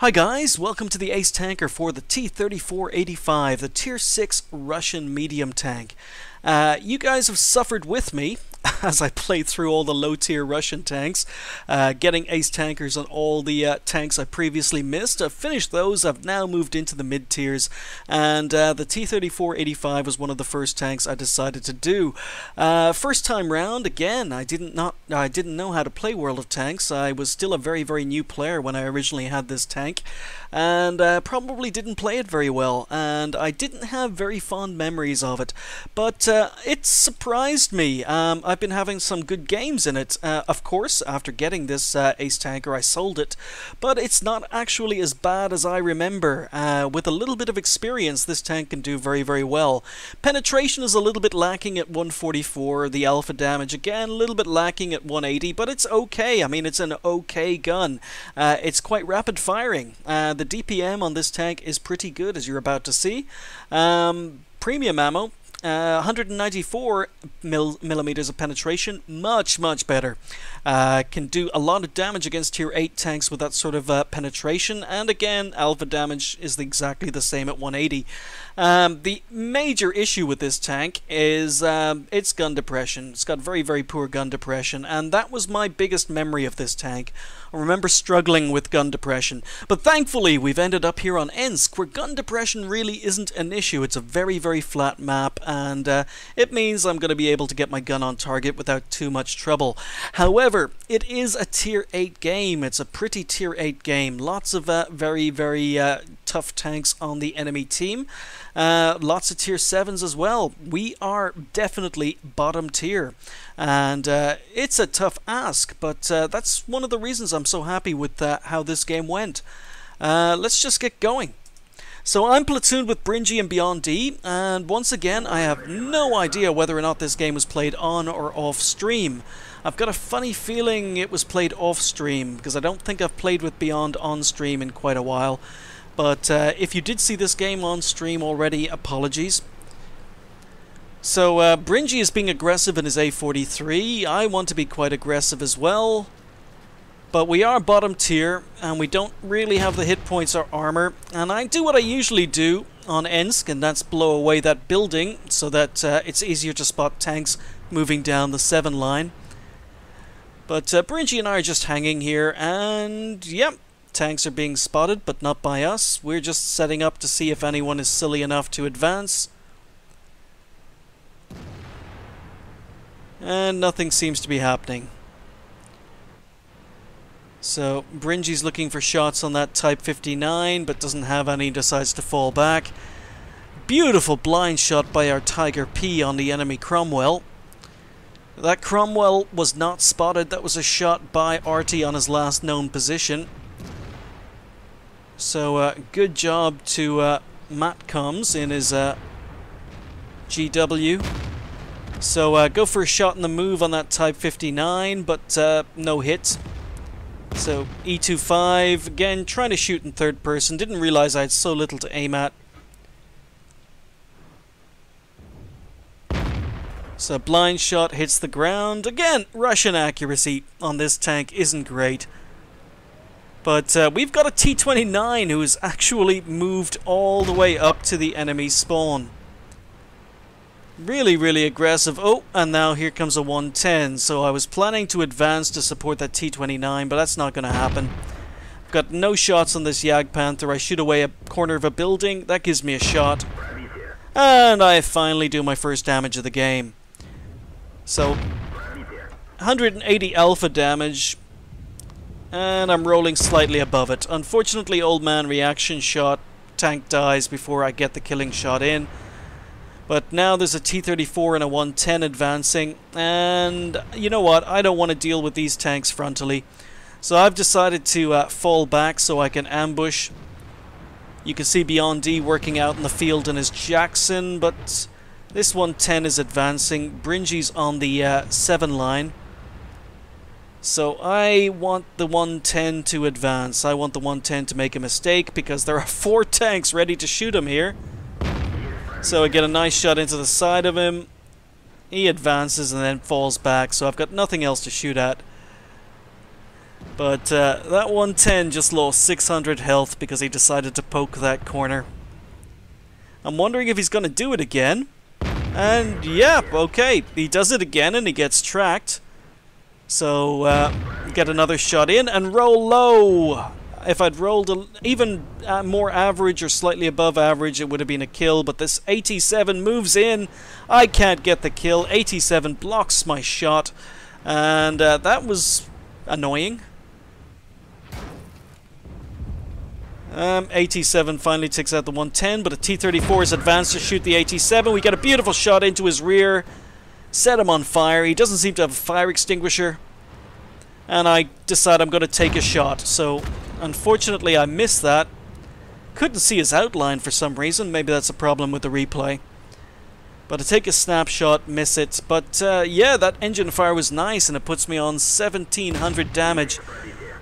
Hi guys, welcome to the Ace Tanker for the T-34-85, the Tier 6 Russian medium tank. You guys have suffered with me as I played through all the low-tier Russian tanks, getting ace tankers on all the tanks I previously missed. I've finished those, I've now moved into the mid-tiers, and the T-34-85 was one of the first tanks I decided to do. First time round, again, I didn't know how to play World of Tanks. I was still a very new player when I originally had this tank, and probably didn't play it very well, and I didn't have very fond memories of it, but it surprised me. I've been having some good games in it. Of course, after getting this ace tanker, I sold it, but it's not actually as bad as I remember. With a little bit of experience, this tank can do very well. Penetration is a little bit lacking at 144, the alpha damage again a little bit lacking at 180, but it's okay. I mean, it's an okay gun. It's quite rapid firing. The DPM on this tank is pretty good, as you're about to see. Premium ammo, 194 millimeters of penetration, much better. Can do a lot of damage against tier 8 tanks with that sort of penetration, and again, alpha damage is exactly the same at 180. The major issue with this tank is its gun depression. It's got very poor gun depression, and that was my biggest memory of this tank. I remember struggling with gun depression, but thankfully we've ended up here on Ensk, where gun depression really isn't an issue. It's a very flat map, and it means I'm going to be able to get my gun on target without too much trouble. However, it is a tier 8 game. It's a pretty tier 8 game. Lots of very tough tanks on the enemy team. Lots of tier 7s as well. We are definitely bottom tier, and it's a tough ask, but that's one of the reasons I'm so happy with how this game went. Let's just get going. So I'm platooned with Bringy and Beyond D, and once again I have no idea whether or not this game was played on or off stream. I've got a funny feeling it was played off stream, because I don't think I've played with Beyond on stream in quite a while. But if you did see this game on stream already, apologies. So Bringy is being aggressive in his A43. I want to be quite aggressive as well. But we are bottom tier, and we don't really have the hit points or armor. And I do what I usually do on Ensk, and that's blow away that building so that it's easier to spot tanks moving down the 7 line. But Bringy and I are just hanging here, and yep. Tanks are being spotted, but not by us. We're just setting up to see if anyone is silly enough to advance. And nothing seems to be happening. So, Bringy's looking for shots on that Type 59, but doesn't have any, decides to fall back. Beautiful blind shot by our Tiger P on the enemy Cromwell. That Cromwell was not spotted. That was a shot by Artie on his last known position. So, good job to Matt Combs in his GW. So, go for a shot in the move on that Type 59, but no hit. So, E25, again, trying to shoot in third person. Didn't realize I had so little to aim at. So, blind shot hits the ground. Again, Russian accuracy on this tank isn't great. But we've got a T-29 who has actually moved all the way up to the enemy spawn. Really aggressive. Oh, and now here comes a 110. So I was planning to advance to support that T-29, but that's not going to happen. I've got no shots on this Jagdpanther. I shoot away a corner of a building. That gives me a shot. And I finally do my first damage of the game. So, 180 alpha damage. And I'm rolling slightly above it. Unfortunately, old man reaction shot. Tank dies before I get the killing shot in. But now there's a T-34 and a 110 advancing. And you know what? I don't want to deal with these tanks frontally. So I've decided to fall back so I can ambush. You can see Beyond D working out in the field in his Jackson. But this 110 is advancing. Bringy's on the 7 line. So I want the 110 to advance. I want the 110 to make a mistake because there are 4 tanks ready to shoot him here. So I get a nice shot into the side of him. He advances and then falls back, so I've got nothing else to shoot at. But that 110 just lost 600 health because he decided to poke that corner. I'm wondering if he's going to do it again. And yeah, okay, he does it again and he gets tracked. So get another shot in and roll low. If I'd rolled even more average or slightly above average, it would have been a kill. But this 87 moves in. I can't get the kill. 87 blocks my shot. And that was annoying. 87 finally takes out the 110, but a T-34 is advanced to shoot the 87. We get a beautiful shot into his rear. Set him on fire. He doesn't seem to have a fire extinguisher. And I decide I'm going to take a shot. So, unfortunately, I missed that. Couldn't see his outline for some reason. Maybe that's a problem with the replay. But I take a snapshot, miss it. But, yeah, that engine fire was nice, and it puts me on 1,700 damage.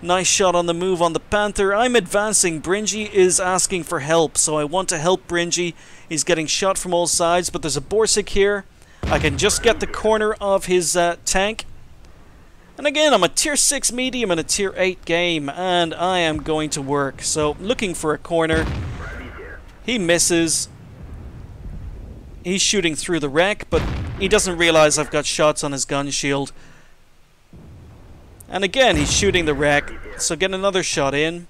Nice shot on the move on the Panther. I'm advancing. Bringy is asking for help, so I want to help Bringy. He's getting shot from all sides, but there's a Borsig here. I can just get the corner of his tank. And again, I'm a tier 6 medium in a tier 8 game, and I am going to work. So, looking for a corner. He misses. He's shooting through the wreck, but he doesn't realize I've got shots on his gun shield. And again, he's shooting the wreck, so get another shot in.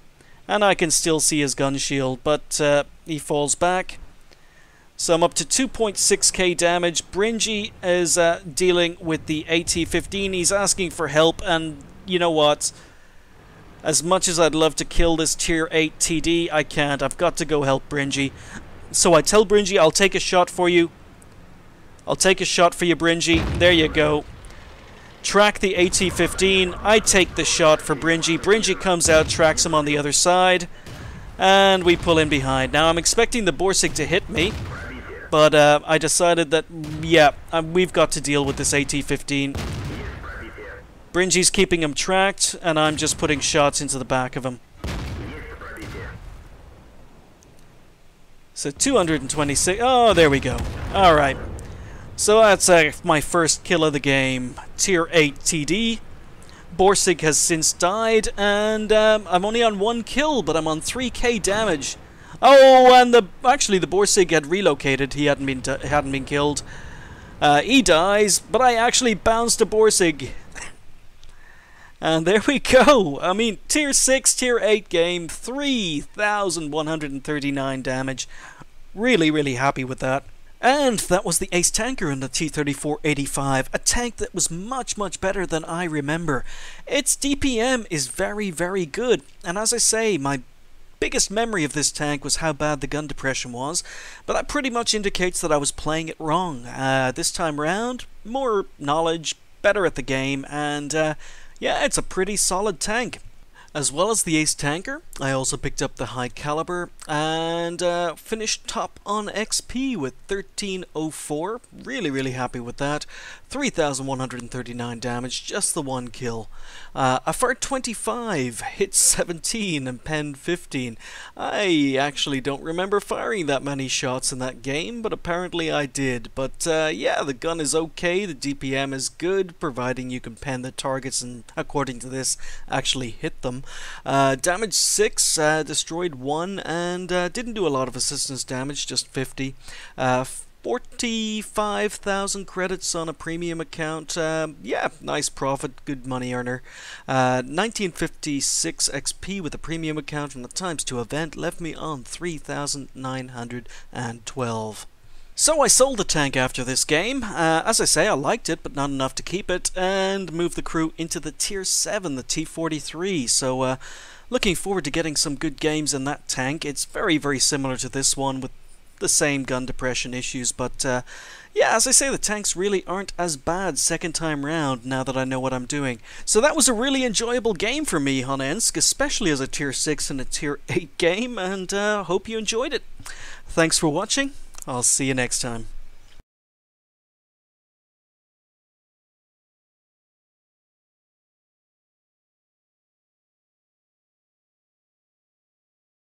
And I can still see his gun shield, but he falls back. So I'm up to 2.6k damage. Bringy is dealing with the AT-15. He's asking for help, and you know what? As much as I'd love to kill this tier 8 TD, I can't. I've got to go help Bringy. So I tell Bringy, I'll take a shot for you. I'll take a shot for you, Bringy. There you go. Track the AT-15. I take the shot for Bringy. Bringy comes out, tracks him on the other side. And we pull in behind. Now I'm expecting the Borsig to hit me. But I decided that, yeah, we've got to deal with this AT-15. Bringy's keeping him tracked, and I'm just putting shots into the back of him. So 226. Oh, there we go. Alright. So that's my first kill of the game. Tier 8 TD. Borsig has since died, and I'm only on 1 kill, but I'm on 3k damage. Oh, and actually the Borsig had relocated. He hadn't been killed. He dies, but I actually bounced a Borsig. And there we go. I mean, tier 6, tier 8 game, 3,139 damage. Really, really happy with that. And that was the ace tanker in the T-34-85, a tank that was much, much better than I remember. Its DPM is very, very good, and as I say, my biggest memory of this tank was how bad the gun depression was, but that pretty much indicates that I was playing it wrong. This time round, more knowledge, better at the game, and yeah, it's a pretty solid tank. As well as the ace tanker, I also picked up the high caliber and finished top on XP with 1304. Really, really happy with that. 3,139 damage, just the 1 kill. I fired 25, hit 17, and penned 15. I actually don't remember firing that many shots in that game, but apparently I did. But yeah, the gun is okay, the DPM is good, providing you can pen the targets and, according to this, actually hit them. Damage 6, destroyed 1, and didn't do a lot of assistance damage, just 50. 45,000 credits on a premium account. Yeah, nice profit, good money earner. 1956 XP with a premium account from the ×2 event left me on 3,912. So I sold the tank after this game. As I say, I liked it, but not enough to keep it, and moved the crew into the tier 7, the T-43. So looking forward to getting some good games in that tank. It's very, very similar to this one with the same gun depression issues, but yeah, as I say, the tanks really aren't as bad second time round now that I know what I'm doing. So that was a really enjoyable game for me, Honensk, especially as a tier 6 and a tier 8 game, and hope you enjoyed it. Thanks for watching. I'll see you next time.